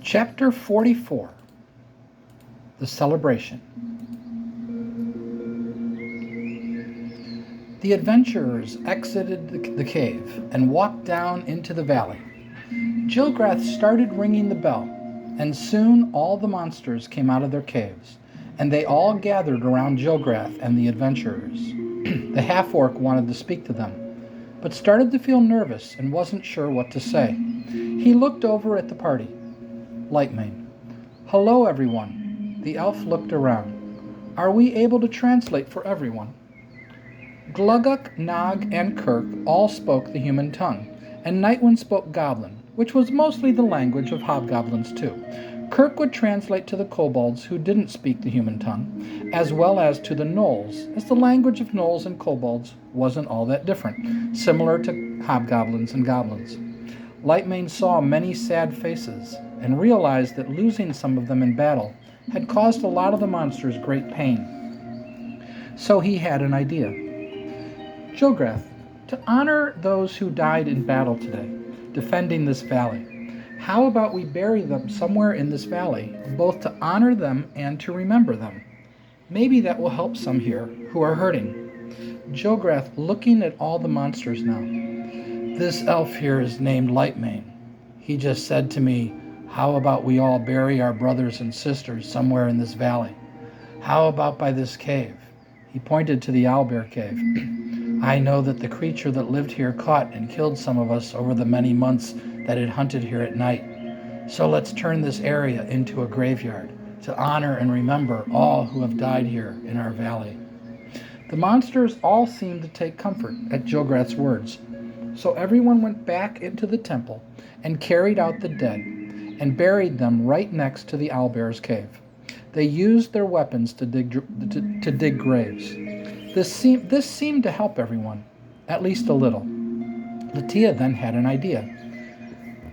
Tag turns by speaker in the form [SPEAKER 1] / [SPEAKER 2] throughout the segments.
[SPEAKER 1] Chapter 44, The Celebration. The adventurers exited the cave and walked down into the valley. Gilgrath started ringing the bell, and soon all the monsters came out of their caves, and they all gathered around Gilgrath and the adventurers. The half-orc wanted to speak to them, but started to feel nervous and wasn't sure what to say. He looked over at the party. Lightmane. Hello, everyone. The elf looked around. Are we able to translate for everyone? Gluguk, Nog, and Kirk all spoke the human tongue, and Nightwind spoke Goblin, which was mostly the language of hobgoblins too. Kirk would translate to the kobolds who didn't speak the human tongue, as well as to the gnolls, as the language of gnolls and kobolds wasn't all that different, similar to hobgoblins and goblins. Lightmane saw many sad faces, and realized that losing some of them in battle had caused a lot of the monsters great pain. So he had an idea. Gilgrath, to honor those who died in battle today, defending this valley, how about we bury them somewhere in this valley, both to honor them and to remember them? Maybe that will help some here who are hurting. Gilgrath, looking at all the monsters now. This elf here is named Lightmane. He just said to me, how about we all bury our brothers and sisters somewhere in this valley? How about by this cave? He pointed to the owlbear cave. I know that the creature that lived here caught and killed some of us over the many months that it hunted here at night. So let's turn this area into a graveyard to honor and remember all who have died here in our valley. The monsters all seemed to take comfort at Gilgrath's words. So everyone went back into the temple and carried out the dead and buried them right next to the owlbear's cave. They used their weapons to dig graves. This seemed to help everyone, at least a little. Latia then had an idea.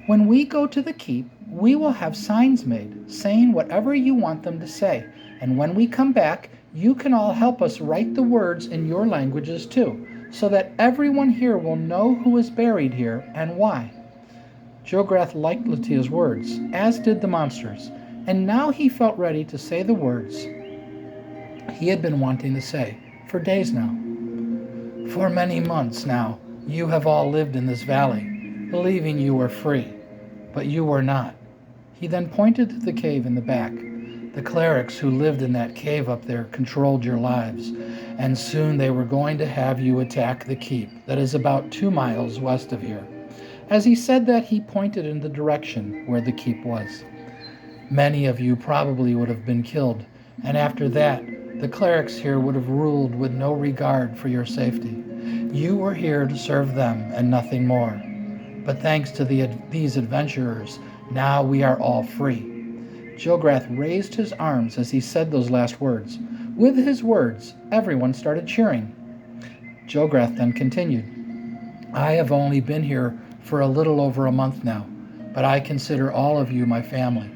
[SPEAKER 1] When we go to the keep, we will have signs made saying whatever you want them to say, and when we come back, you can all help us write the words in your languages too, so that everyone here will know who is buried here and why. Gilgrath liked Latia's words, as did the monsters, and now he felt ready to say the words he had been wanting to say for days now. For many months now, you have all lived in this valley, believing you were free, but you were not. He then pointed to the cave in the back. The clerics who lived in that cave up there controlled your lives, and soon they were going to have you attack the keep that is about 2 miles west of here. As he said that, he pointed in the direction where the keep was. Many of you probably would have been killed, and after that, the clerics here would have ruled with no regard for your safety. You were here to serve them and nothing more. But thanks to these adventurers, now we are all free. Gilgrath raised his arms as he said those last words. With his words, everyone started cheering. Gilgrath then continued. I have only been here for a little over a month now, but I consider all of you my family.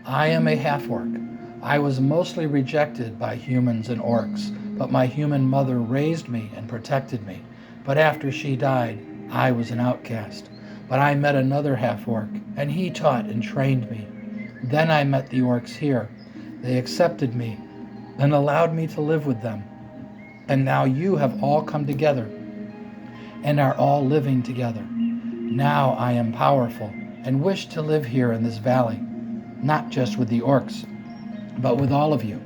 [SPEAKER 1] I am a half-orc. I was mostly rejected by humans and orcs, but my human mother raised me and protected me. But after she died, I was an outcast. But I met another half-orc, and he taught and trained me. Then I met the orcs here. They accepted me and allowed me to live with them. And now you have all come together and are all living together. Now I am powerful and wish to live here in this valley, not just with the orcs, but with all of you.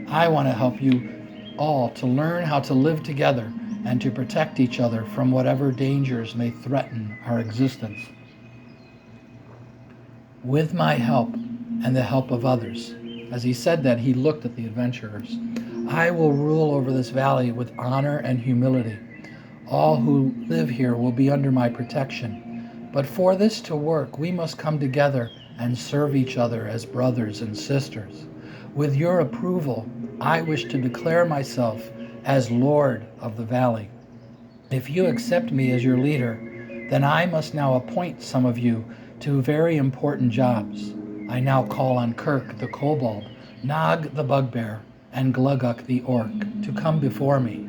[SPEAKER 1] I want to help you all to learn how to live together and to protect each other from whatever dangers may threaten our existence. With my help and the help of others. As he said that, he looked at the adventurers. I will rule over this valley with honor and humility. All who live here will be under my protection. But for this to work, we must come together and serve each other as brothers and sisters. With your approval, I wish to declare myself as Lord of the Valley. If you accept me as your leader, then I must now appoint some of you to very important jobs. I now call on Kirk the kobold, Nog the bugbear, and Gluguk the orc to come before me.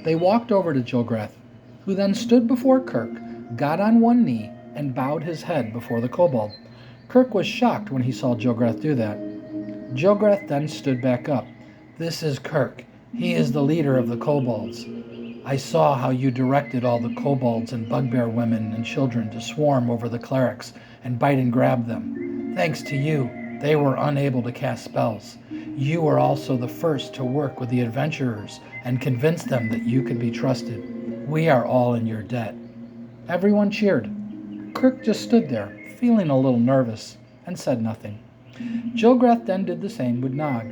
[SPEAKER 1] They walked over to Gilgrath, who then stood before Kirk, got on one knee, and bowed his head before the kobold. Kirk was shocked when he saw Jilgrath do that. Jilgrath then stood back up. "This is Kirk. He is the leader of the kobolds. I saw how you directed all the kobolds and bugbear women and children to swarm over the clerics and bite and grab them. Thanks to you, they were unable to cast spells. You were also the first to work with the adventurers and convince them that you could be trusted. We are all in your debt." Everyone cheered. Kirk just stood there, feeling a little nervous, and said nothing. Jilgrath then did the same with Nog.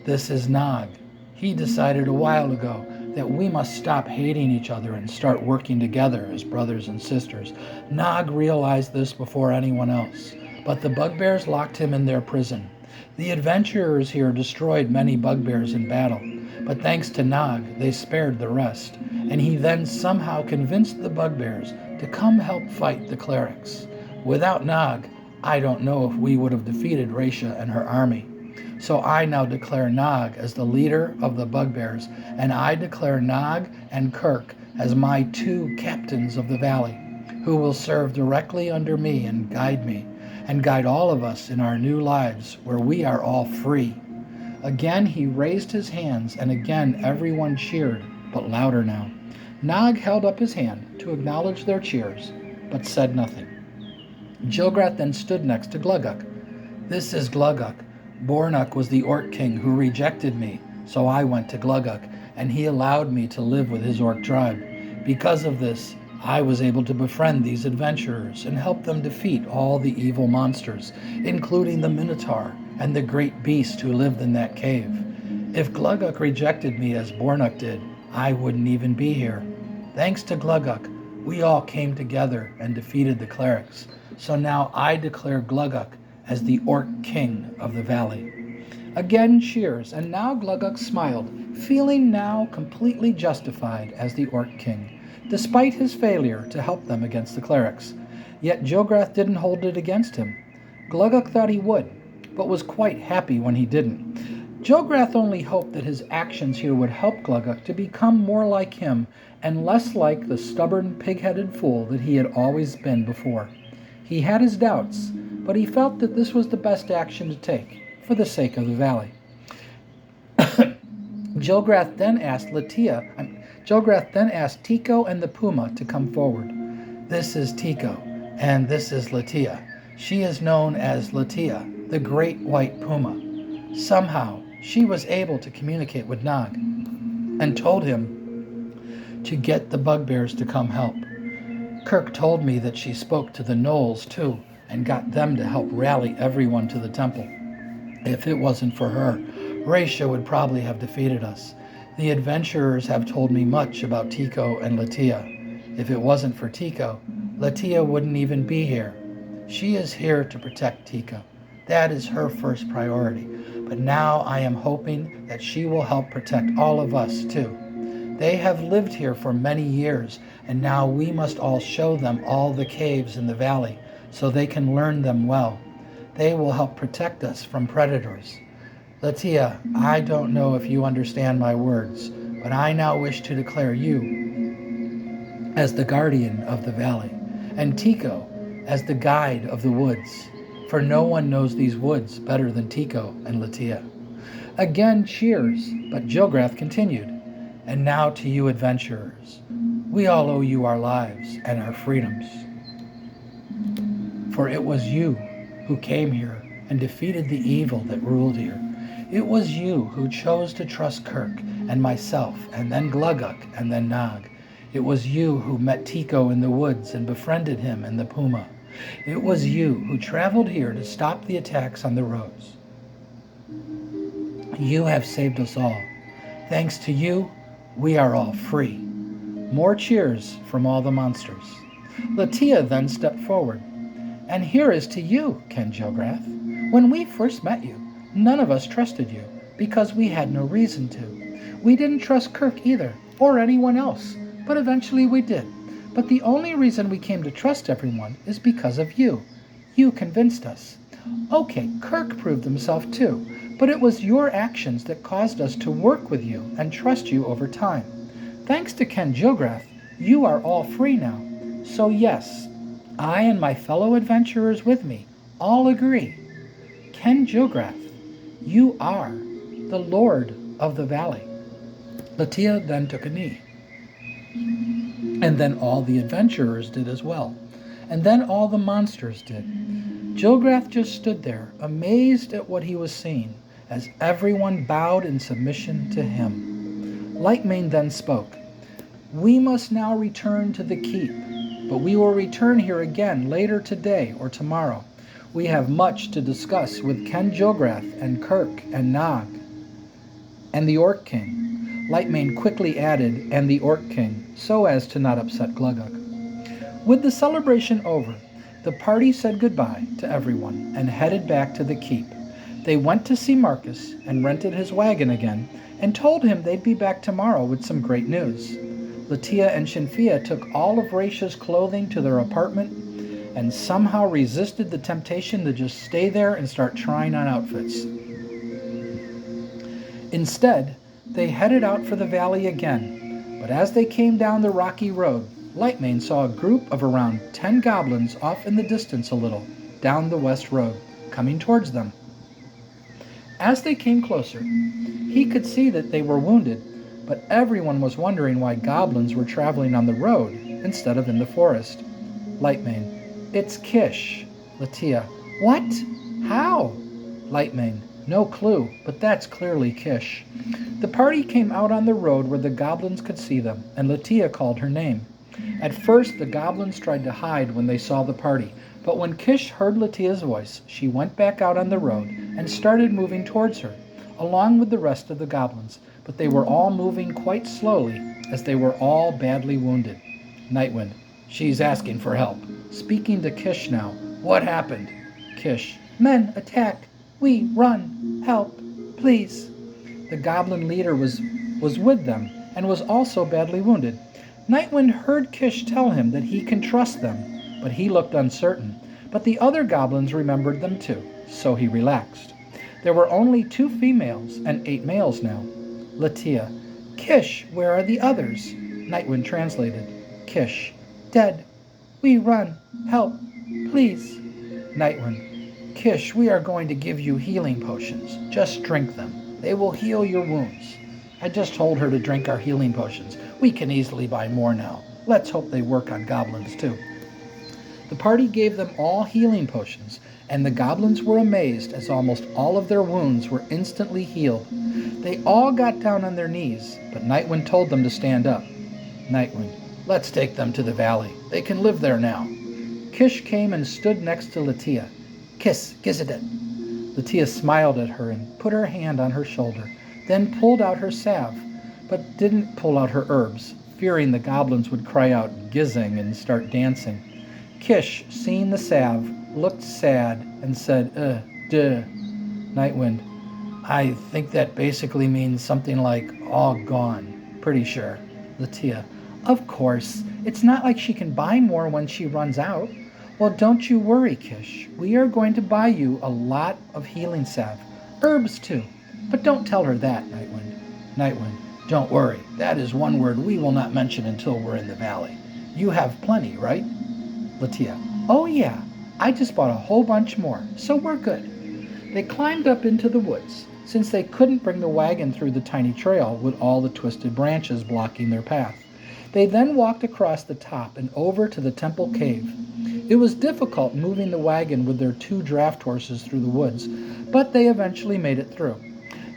[SPEAKER 1] "This is Nog. He decided a while ago that we must stop hating each other and start working together as brothers and sisters. Nog realized this before anyone else, but the bugbears locked him in their prison. The adventurers here destroyed many bugbears in battle, but thanks to Nog, they spared the rest, and he then somehow convinced the bugbears to come help fight the clerics. Without Nog, I don't know if we would have defeated Raisha and her army. So I now declare Nog as the leader of the bugbears, and I declare Nog and Kirk as my 2 captains of the valley, who will serve directly under me and guide all of us in our new lives where we are all free." Again he raised his hands, and again everyone cheered, but louder now. Nog held up his hand to acknowledge their cheers, but said nothing. Jilgrath then stood next to Gluguk. "This is Gluguk. Bornuk was the orc king who rejected me, so I went to Gluguk, and he allowed me to live with his orc tribe. Because of this, I was able to befriend these adventurers and help them defeat all the evil monsters, including the Minotaur and the great beast who lived in that cave. If Gluguk rejected me as Bornuk did, I wouldn't even be here. Thanks to Gluguk, we all came together and defeated the clerics. So now I declare Gluguk as the Orc King of the Valley." Again cheers, and now Gluguk smiled, feeling now completely justified as the Orc King, despite his failure to help them against the clerics. Yet Jilgrath didn't hold it against him. Gluguk thought he would, but was quite happy when he didn't. Jilgrath only hoped that his actions here would help Gluguk to become more like him and less like the stubborn, pig-headed fool that he had always been before. He had his doubts, but he felt that this was the best action to take for the sake of the valley. Jilgrath then asked Tico and the Puma to come forward. "This is Tico, and this is Latia. She is known as Latia, the Great White Puma. Somehow, she was able to communicate with Nog and told him to get the bugbears to come help. Kirk told me that she spoke to the gnolls too and got them to help rally everyone to the temple. If it wasn't for her, Raisha would probably have defeated us. The adventurers have told me much about Tico and Latia. If it wasn't for Tico, Latia wouldn't even be here. She is here to protect Tico. That is her first priority. But now I am hoping that she will help protect all of us too. They have lived here for many years, and now we must all show them all the caves in the valley so they can learn them well. They will help protect us from predators. Latia, I don't know if you understand my words, but I now wish to declare you as the guardian of the valley, and Tico as the guide of the woods, for no one knows these woods better than Tico and Latia." Again cheers, but Jilgrath continued. "And now to you adventurers. We all owe you our lives and our freedoms. For it was you who came here and defeated the evil that ruled here. It was you who chose to trust Kirk and myself, and then Gluguk, and then Nog. It was you who met Tico in the woods and befriended him and the Puma. It was you who traveled here to stop the attacks on the roads. You have saved us all. Thanks to you, we are all free." More cheers from all the monsters. Latia then stepped forward. "And here is to you, Ken Jilgrath. When we first met you, none of us trusted you because we had no reason to. We didn't trust Kirk either, or anyone else, but eventually we did. But the only reason we came to trust everyone is because of you. You convinced us. Okay, Kirk proved himself too, but it was your actions that caused us to work with you and trust you over time. Thanks to Ken Jilgrath, you are all free now. So yes, I and my fellow adventurers with me all agree, Ken Jilgrath, you are the Lord of the Valley. Latia then took a knee. And then all the adventurers did as well. And then all the monsters did. Jilgrath just stood there, amazed at what he was seeing, as everyone bowed in submission to him. Lightmane then spoke. We must now return to the keep, but we will return here again later today or tomorrow. We have much to discuss with Ken Jilgrath and Kirk and Nog and the Orc King. Lightmane quickly added, and the Orc King, so as to not upset Glugug. With the celebration over, the party said goodbye to everyone and headed back to the keep. They went to see Marcus and rented his wagon again and told him they'd be back tomorrow with some great news. Latia and Shinfia took all of Raisha's clothing to their apartment and somehow resisted the temptation to just stay there and start trying on outfits. Instead, they headed out for the valley again, but as they came down the rocky road, Lightmane saw a group of around 10 goblins off in the distance a little, down the west road, coming towards them. As they came closer, he could see that they were wounded, but everyone was wondering why goblins were traveling on the road instead of in the forest. Lightmane, it's Kish. Latia, what? How? Lightmane, no clue, but that's clearly Kish. The party came out on the road where the goblins could see them, and Latia called her name. At first, the goblins tried to hide when they saw the party, but when Kish heard Latia's voice, she went back out on the road and started moving towards her, along with the rest of the goblins, but they were all moving quite slowly, as they were all badly wounded. Nightwind, she's asking for help. Speaking to Kish now, what happened? Kish, men attacked. We run. Help, please. The goblin leader was with them and was also badly wounded. Nightwind heard Kish tell him that he can trust them, but he looked uncertain. But the other goblins remembered them too, so he relaxed. There were only 2 females and 8 males now. Latia, Kish, where are the others? Nightwind translated. Kish, dead. We run. Help, please. Nightwind, Kish, we are going to give you healing potions. Just drink them. They will heal your wounds. I just told her to drink our healing potions. We can easily buy more now. Let's hope they work on goblins too. The party gave them all healing potions, and the goblins were amazed as almost all of their wounds were instantly healed. They all got down on their knees, but Nightwind told them to stand up. Nightwind, let's take them to the valley. They can live there now. Kish came and stood next to Latia. Kiss, Gizidet. Latia smiled at her and put her hand on her shoulder, then pulled out her salve, but didn't pull out her herbs, fearing the goblins would cry out gizzing and start dancing. Kish, seeing the salve, looked sad and said, duh. Nightwind, I think that basically means something like all gone. Pretty sure. Latia, of course. It's not like she can buy more when she runs out. Well, don't you worry, Kish. We are going to buy you a lot of healing salve. Herbs, too. But don't tell her that, Nightwind. Nightwind, don't worry. That is one word we will not mention until we're in the valley. You have plenty, right? Latia, oh yeah. I just bought a whole bunch more, so we're good. They climbed up into the woods, since they couldn't bring the wagon through the tiny trail with all the twisted branches blocking their path. They then walked across the top and over to the temple cave. It was difficult moving the wagon with their 2 draft horses through the woods, but they eventually made it through.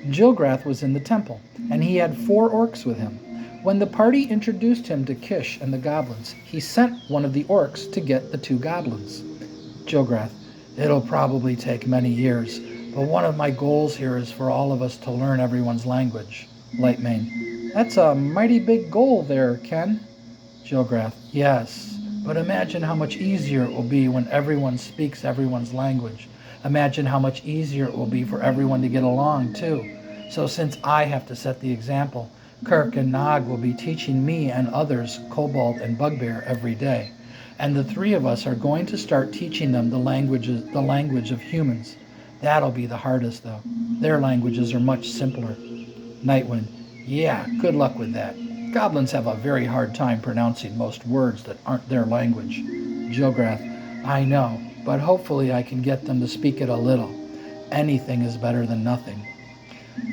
[SPEAKER 1] Jilgrath was in the temple, and he had 4 orcs with him. When the party introduced him to Kish and the goblins, he sent one of the orcs to get the 2 goblins. Jilgrath, it'll probably take many years, but one of my goals here is for all of us to learn everyone's language. Lightmane, that's a mighty big goal there, Ken. Jilgrath, yes, but imagine how much easier it will be when everyone speaks everyone's language. Imagine how much easier it will be for everyone to get along, too. So since I have to set the example, Kirk and Nog will be teaching me and others Kobold and Bugbear every day. And the 3 of us are going to start teaching them the language of humans. That'll be the hardest, though. Their languages are much simpler. Nightwind, yeah, good luck with that. Goblins have a very hard time pronouncing most words that aren't their language. Jilgrath, I know. but hopefully I can get them to speak it a little. Anything is better than nothing.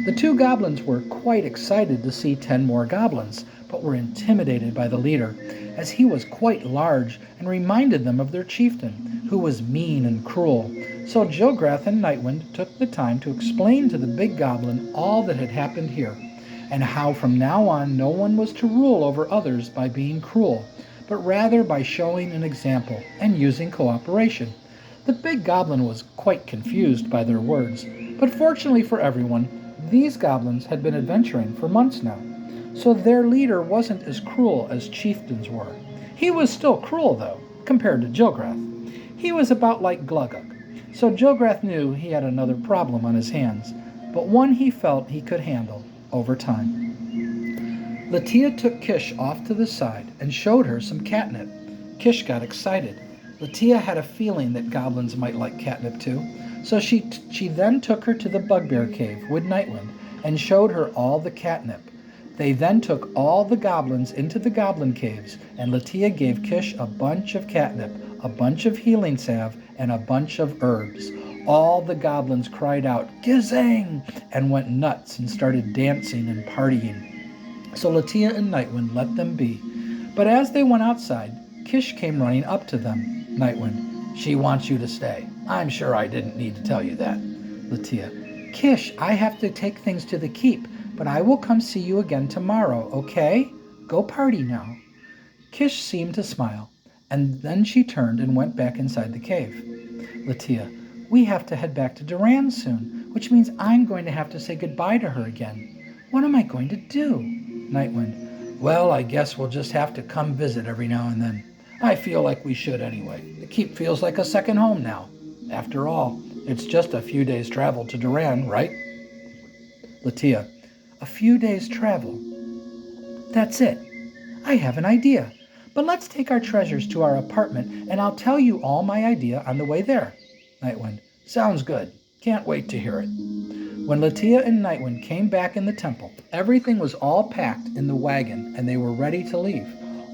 [SPEAKER 1] The two goblins were quite excited to see 10 more goblins, but were intimidated by the leader, as he was quite large and reminded them of their chieftain, who was mean and cruel. So Jilgrath and Nightwind took the time to explain to the big goblin all that had happened here, and how from now on no one was to rule over others by being cruel, but rather by showing an example and using cooperation. The big goblin was quite confused by their words, but fortunately for everyone, these goblins had been adventuring for months now, so their leader wasn't as cruel as chieftains were. He was still cruel, though, compared to Jilgrath. He was about like Gluggug, so Jilgrath knew he had another problem on his hands, but one he felt he could handle over time. Latia took Kish off to the side and showed her some catnip. Kish got excited. Latia had a feeling that goblins might like catnip too, so she then took her to the bugbear cave with Nightwind and showed her all the catnip. They then took all the goblins into the goblin caves, and Latia gave Kish a bunch of catnip, a bunch of healing salve, and a bunch of herbs. All the goblins cried out, "Gizang!" and went nuts and started dancing and partying. So Latia and Nightwind let them be. But as they went outside, Kish came running up to them. Nightwind, "She wants you to stay. I'm sure I didn't need to tell you that." Latia, "Kish, I have to take things to the keep, but I will come see you again tomorrow, okay? Go party now." Kish seemed to smile, and then she turned and went back inside the cave. Latia, "We have to head back to Duran soon, which means I'm going to have to say goodbye to her again. What am I going to do?" Nightwind, "Well, I guess we'll just have to come visit every now and then. I feel like we should anyway. The keep feels like a second home now. After all, it's just a few days' travel to Duran, right?" Latia, "A few days' travel? That's it. I have an idea. But let's take our treasures to our apartment, and I'll tell you all my idea on the way there." Nightwind, "Sounds good. Can't wait to hear it." When Latia and Nightwind came back in the temple, everything was all packed in the wagon, and they were ready to leave.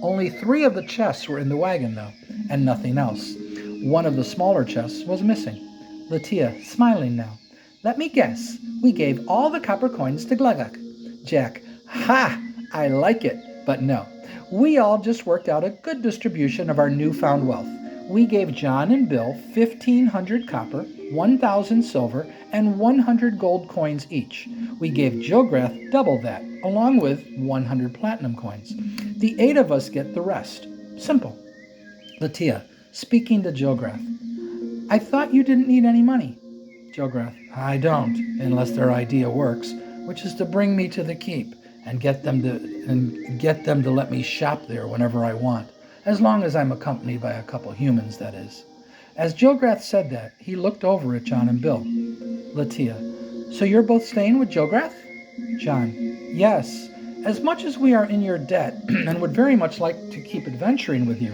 [SPEAKER 1] Only 3 of the chests were in the wagon, though, and nothing else. One of the smaller chests was missing. Latia, smiling now, "Let me guess. We gave all the copper coins to Gluggug." Jack, "Ha! I like it. But no. We all just worked out a good distribution of our newfound wealth. We gave John and Bill 1,500 copper, 1,000 silver, and 100 gold coins each. We gave Jilgrath double that, along with 100 platinum coins. The 8 of us get the rest. Simple." Latia, speaking to Jilgrath, "I thought you didn't need any money." Jilgrath, "I don't, unless their idea works, which is to bring me to the keep and get them to let me shop there whenever I want, as long as I'm accompanied by a couple humans, that is." As Jilgrath said that, he looked over at John and Bill. Latia, "So you're both staying with Jilgrath?" John, "Yes. As much as we are in your debt and would very much like to keep adventuring with you,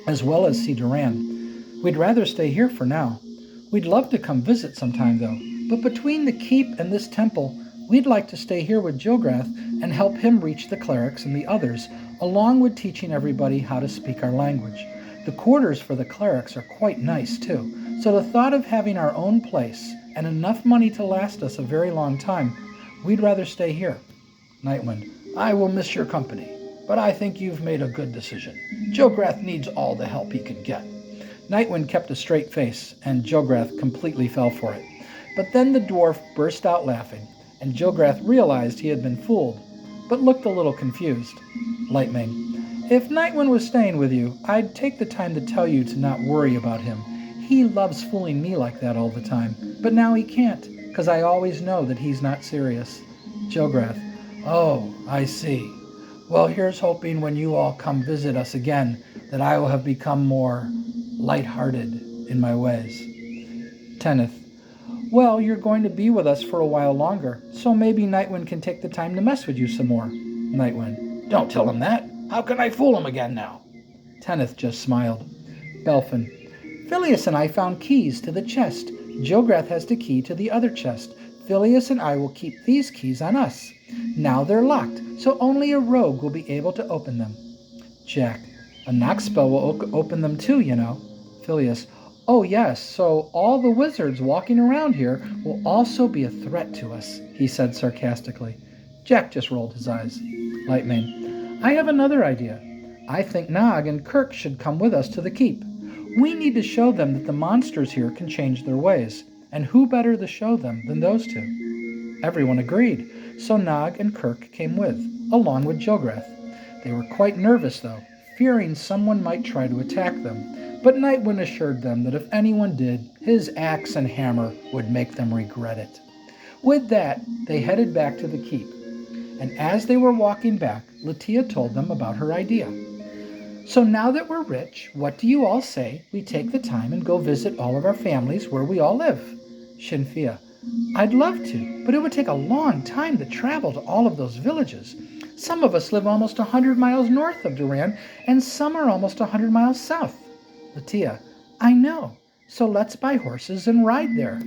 [SPEAKER 1] as well as see Duran, we'd rather stay here for now. We'd love to come visit sometime, though, but between the keep and this temple, we'd like to stay here with Jilgrath and help him reach the clerics and the others, along with teaching everybody how to speak our language. The quarters for the clerics are quite nice, too, so the thought of having our own place and enough money to last us a very long time, we'd rather stay here." Nightwind, "I will miss your company, but I think you've made a good decision. Jilgrath needs all the help he can get." Nightwind kept a straight face, and Jilgrath completely fell for it. But then the dwarf burst out laughing, and Jilgrath realized he had been fooled, but looked a little confused. Lightmane, "If Nightwind was staying with you, I'd take the time to tell you to not worry about him. He loves fooling me like that all the time, but now he can't, because I always know that he's not serious." Jilgrath, "Oh, I see. Well, here's hoping when you all come visit us again that I will have become more light-hearted in my ways." Tenneth, "Well, you're going to be with us for a while longer, so maybe Nightwind can take the time to mess with you some more." Nightwind, "Don't tell him that. How can I fool him again now?" Tenneth just smiled. Belfin, "Phileas and I found keys to the chest. Jilgrath has the key to the other chest. Phileas and I will keep these keys on us. Now they're locked, so only a rogue will be able to open them." Jack, "A knock spell will open them too, you know." Phileas, Oh yes, so all the wizards walking around here will also be a threat to us, he said sarcastically. Jack just rolled his eyes. Lightmane, I have another idea. I think Nog and Kirk should come with us to the keep. We need to show them that the monsters here can change their ways, and who better to show them than those two? Everyone agreed, so Nog and Kirk came with, along with Jilgrath. They were quite nervous, though, fearing someone might try to attack them, but Nightwind assured them that if anyone did, his axe and hammer would make them regret it. With that, they headed back to the keep, and as they were walking back, Latia told them about her idea. So now that we're rich, what do you all say we take the time and go visit all of our families where we all live? Shinfia, I'd love to, but it would take a long time to travel to all of those villages. Some of us live almost 100 miles north of Duran, and some are almost 100 miles south. Latia, I know, so let's buy horses and ride there.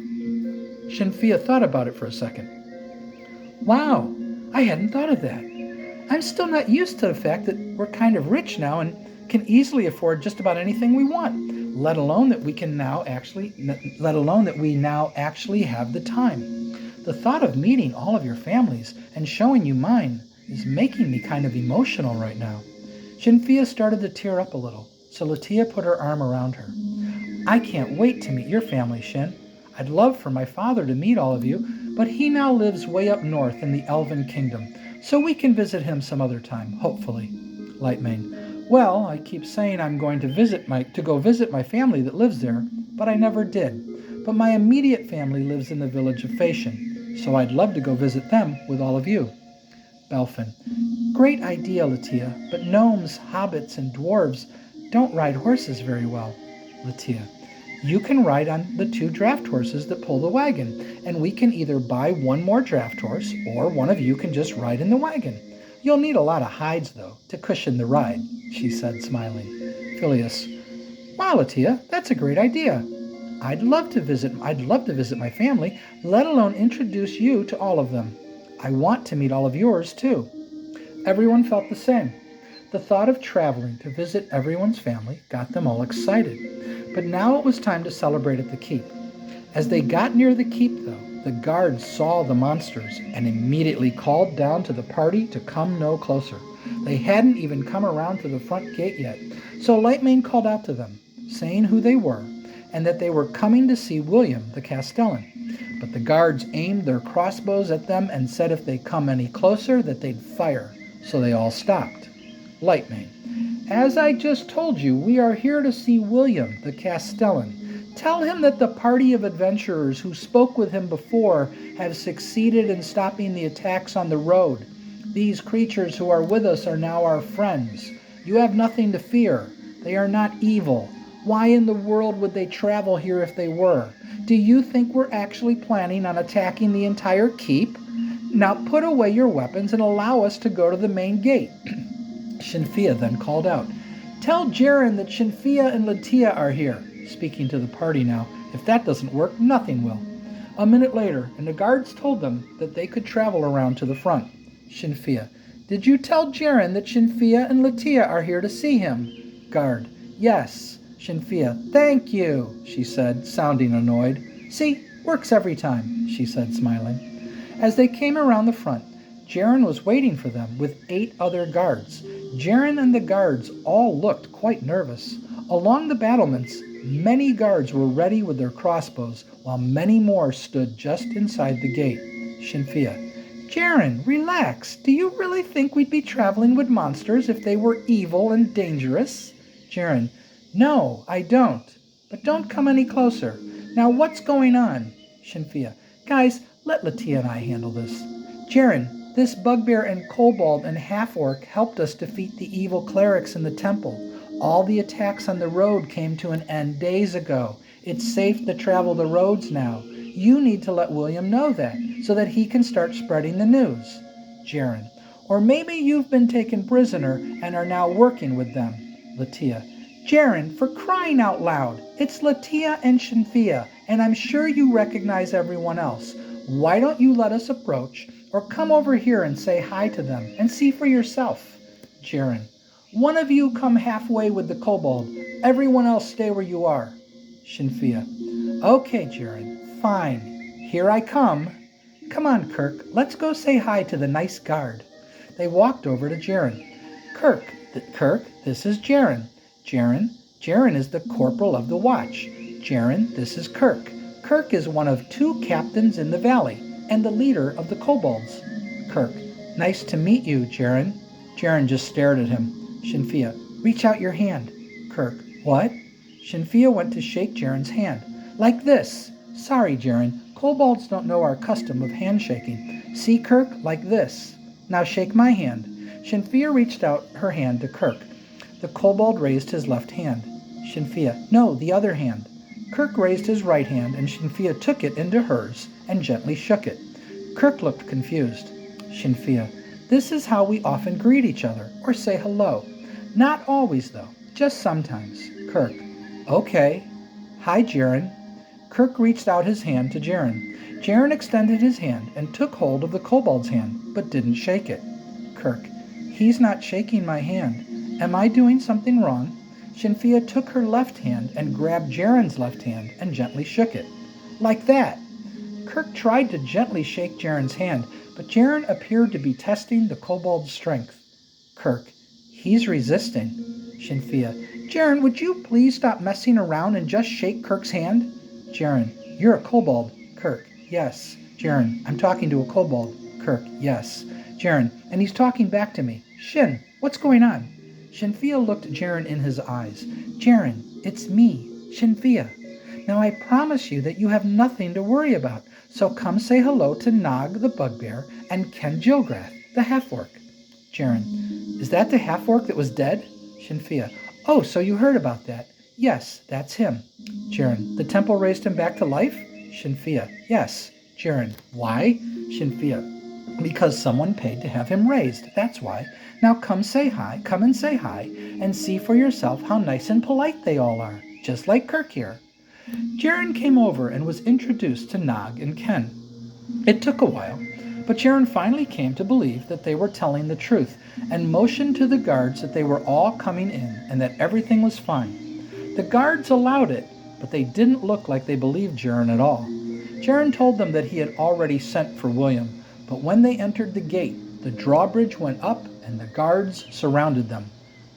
[SPEAKER 1] Shinfia thought about it for a second. Wow, I hadn't thought of that. I'm still not used to the fact that we're kind of rich now and can easily afford just about anything we want, let alone that we now actually have the time. The thought of meeting all of your families and showing you mine is making me kind of emotional right now. Shinfia started to tear up a little, so Latia put her arm around her. I can't wait to meet your family, Shin. I'd love for my father to meet all of you, but he now lives way up north in the Elven Kingdom, so we can visit him some other time, hopefully. Lightmane, well, I keep saying I'm going to go visit my family that lives there, but I never did. But my immediate family lives in the village of Fashion, so I'd love to go visit them with all of you. Belfin, great idea, Latia, but gnomes, hobbits, and dwarves don't ride horses very well. Latia, you can ride on the 2 draft horses that pull the wagon, and we can either buy 1 more draft horse, or one of you can just ride in the wagon. You'll need a lot of hides, though, to cushion the ride, she said, smiling. Phileas, wow, Latia, that's a great idea. I'd love to visit my family, let alone introduce you to all of them. I want to meet all of yours, too. Everyone felt the same. The thought of traveling to visit everyone's family got them all excited. But now it was time to celebrate at the keep. As they got near the keep, though, the guards saw the monsters and immediately called down to the party to come no closer. They hadn't even come around to the front gate yet, so Lightmane called out to them, saying who they were, and that they were coming to see William the Castellan. But the guards aimed their crossbows at them and said if they come any closer that they'd fire, so they all stopped. Lightmane, as I just told you, we are here to see William the Castellan. Tell him that the party of adventurers who spoke with him before have succeeded in stopping the attacks on the road. These creatures who are with us are now our friends. You have nothing to fear. They are not evil. Why in the world would they travel here if they were? Do you think we're actually planning on attacking the entire keep? Now put away your weapons and allow us to go to the main gate. Shinfia then called out, Tell Jaren that Shinfia and Latia are here. Speaking to the party now, if that doesn't work, nothing will. A minute later, and the guards told them that they could travel around to the front. Shinfia, did you tell Jaren that Shinfia and Latia are here to see him? Guard, yes. Shinfia, thank you, she said, sounding annoyed. See, works every time, she said, smiling. As they came around the front, Jaren was waiting for them with 8 other guards. Jaren and the guards all looked quite nervous. Along the battlements, many guards were ready with their crossbows, while many more stood just inside the gate. Shinfia, Jaren, relax. Do you really think we'd be traveling with monsters if they were evil and dangerous? Jaren, no, I don't. But don't come any closer. Now what's going on? Shinfia, guys, let Latia and I handle this. Jaren, this bugbear and kobold and half-orc helped us defeat the evil clerics in the temple. All the attacks on the road came to an end days ago. It's safe to travel the roads now. You need to let William know that, so that he can start spreading the news. Jaren, or maybe you've been taken prisoner and are now working with them. Latia, Jaren, for crying out loud, it's Latia and Shinfia, and I'm sure you recognize everyone else. Why don't you let us approach, or come over here and say hi to them, and see for yourself? Jaren, one of you come halfway with the kobold. Everyone else stay where you are. Shinfia. Okay, Jaren, fine. Here I come. Come on, Kirk, let's go say hi to the nice guard. They walked over to Jaren. Kirk, this is Jaren. Jaren is the corporal of the watch. Jaren, this is Kirk. Kirk is one of 2 captains in the valley and the leader of the kobolds. Kirk, nice to meet you, Jaren. Jaren just stared at him. Shinfia, reach out your hand. Kirk, what? Shinfia went to shake Jaren's hand. Like this. Sorry, Jaren. Kobolds don't know our custom of handshaking. See, Kirk, like this. Now shake my hand. Shinfia reached out her hand to Kirk. The kobold raised his left hand. Shinfia, no, the other hand. Kirk raised his right hand, and Shinfia took it into hers and gently shook it. Kirk looked confused. Shinfia, this is how we often greet each other, or say hello. Not always, though, just sometimes. Kirk, okay. Hi, Jaren. Kirk reached out his hand to Jaren. Jaren extended his hand and took hold of the kobold's hand, but didn't shake it. Kirk, he's not shaking my hand. Am I doing something wrong? Shinfia took her left hand and grabbed Jaren's left hand and gently shook it. Like that. Kirk tried to gently shake Jaren's hand, but Jaren appeared to be testing the kobold's strength. Kirk, he's resisting. Shinfia, Jaren, would you please stop messing around and just shake Kirk's hand? Jaren, you're a kobold. Kirk, yes. Jaren, I'm talking to a kobold. Kirk, yes. Jaren, and he's talking back to me. Shin, what's going on? Shinfia looked Jaren in his eyes. Jaren, it's me, Shinfia. Now I promise you that you have nothing to worry about, so come say hello to Nog the bugbear and Ken Jilgrath, the half-orc. Jaren, is that the half-orc that was dead? Shinfia, oh, so you heard about that. Yes, that's him. Jaren, the temple raised him back to life? Shinfia, yes. Jaren, why? Shinfia, because someone paid to have him raised, that's why. Now come and say hi, and see for yourself how nice and polite they all are, just like Kirk here. Jaren came over and was introduced to Nog and Ken. It took a while, but Jaren finally came to believe that they were telling the truth, and motioned to the guards that they were all coming in and that everything was fine. The guards allowed it, but they didn't look like they believed Jaren at all. Jaren told them that he had already sent for William, but when they entered the gate, the drawbridge went up and the guards surrounded them.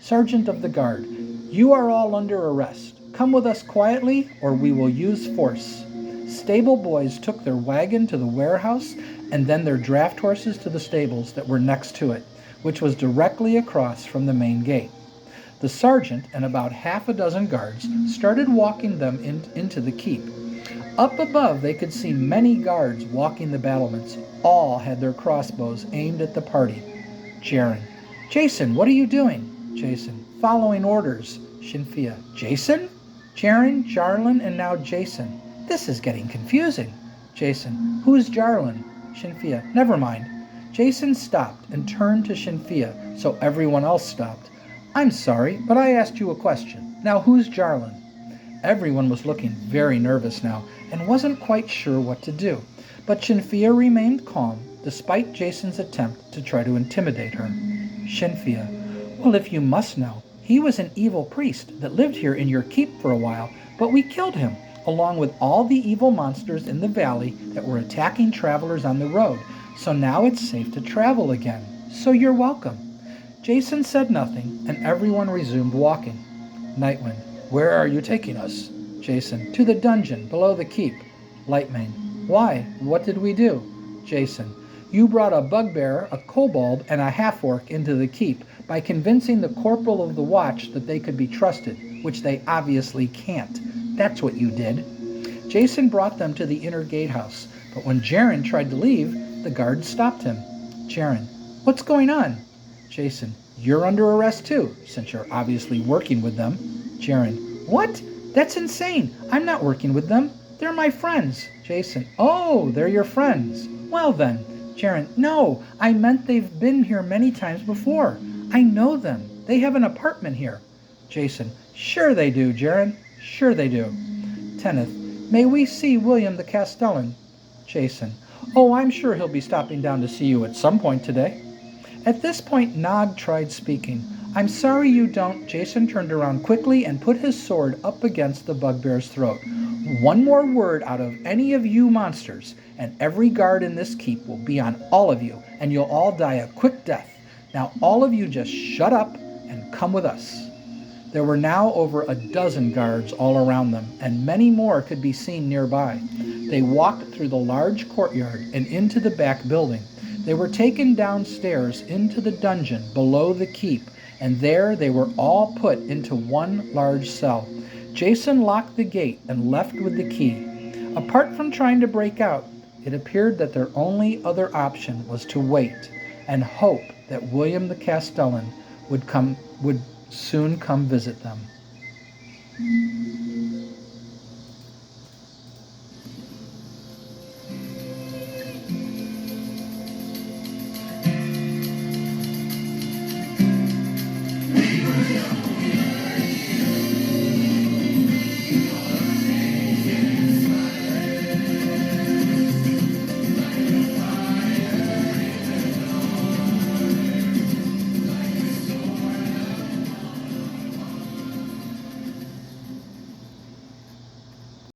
[SPEAKER 1] Sergeant of the guard, you are all under arrest. Come with us quietly, or we will use force. Stable boys took their wagon to the warehouse and then their draft horses to the stables that were next to it, which was directly across from the main gate. The sergeant and about half a dozen guards started walking them into the keep. Up above, they could see many guards walking the battlements. All had their crossbows aimed at the party. Jaren, Jason, what are you doing? Jason, following orders. Shinfia, Jason? Jaren, Jarlin, and now Jason. This is getting confusing. Jason, who's Jarlin? Shinfia, never mind. Jason stopped and turned to Shinfia, so everyone else stopped. I'm sorry, but I asked you a question. Now who's Jarlin? Everyone was looking very nervous now and wasn't quite sure what to do, but Shinfia remained calm despite Jason's attempt to try to intimidate her. Shinfia, well, if you must know, he was an evil priest that lived here in your keep for a while, but we killed him, along with all the evil monsters in the valley that were attacking travelers on the road, so now it's safe to travel again. So you're welcome. Jason said nothing, and everyone resumed walking. Nightwind, where are you taking us? Jason, to the dungeon below the keep. Lightmane, why? What did we do? Jason, you brought a bugbear, a kobold, and a half-orc into the keep by convincing the corporal of the watch that they could be trusted, which they obviously can't. That's what you did. Jason brought them to the inner gatehouse, but when Jaren tried to leave, the guards stopped him. Jaren, what's going on? Jason, you're under arrest too, since you're obviously working with them. Jaren, what? That's insane. I'm not working with them. They're my friends. Jason, oh, they're your friends. Well then. Jaren, no, I meant they've been here many times before. I know them. They have an apartment here. Jason, sure they do, Jaren. Sure they do. Tenneth, may we see William the Castellan? Jason, oh, I'm sure he'll be stopping down to see you at some point today. At this point, Nog tried speaking. I'm sorry you don't. Jason turned around quickly and put his sword up against the bugbear's throat. One more word out of any of you monsters, and every guard in this keep will be on all of you, and you'll all die a quick death. Now all of you just shut up and come with us. There were now over a dozen guards all around them, and many more could be seen nearby. They walked through the large courtyard and into the back building. They were taken downstairs into the dungeon below the keep, and there they were all put into one large cell. Jason locked the gate and left with the key. Apart from trying to break out, it appeared that their only other option was to wait and hope that William the Castellan would soon come visit them.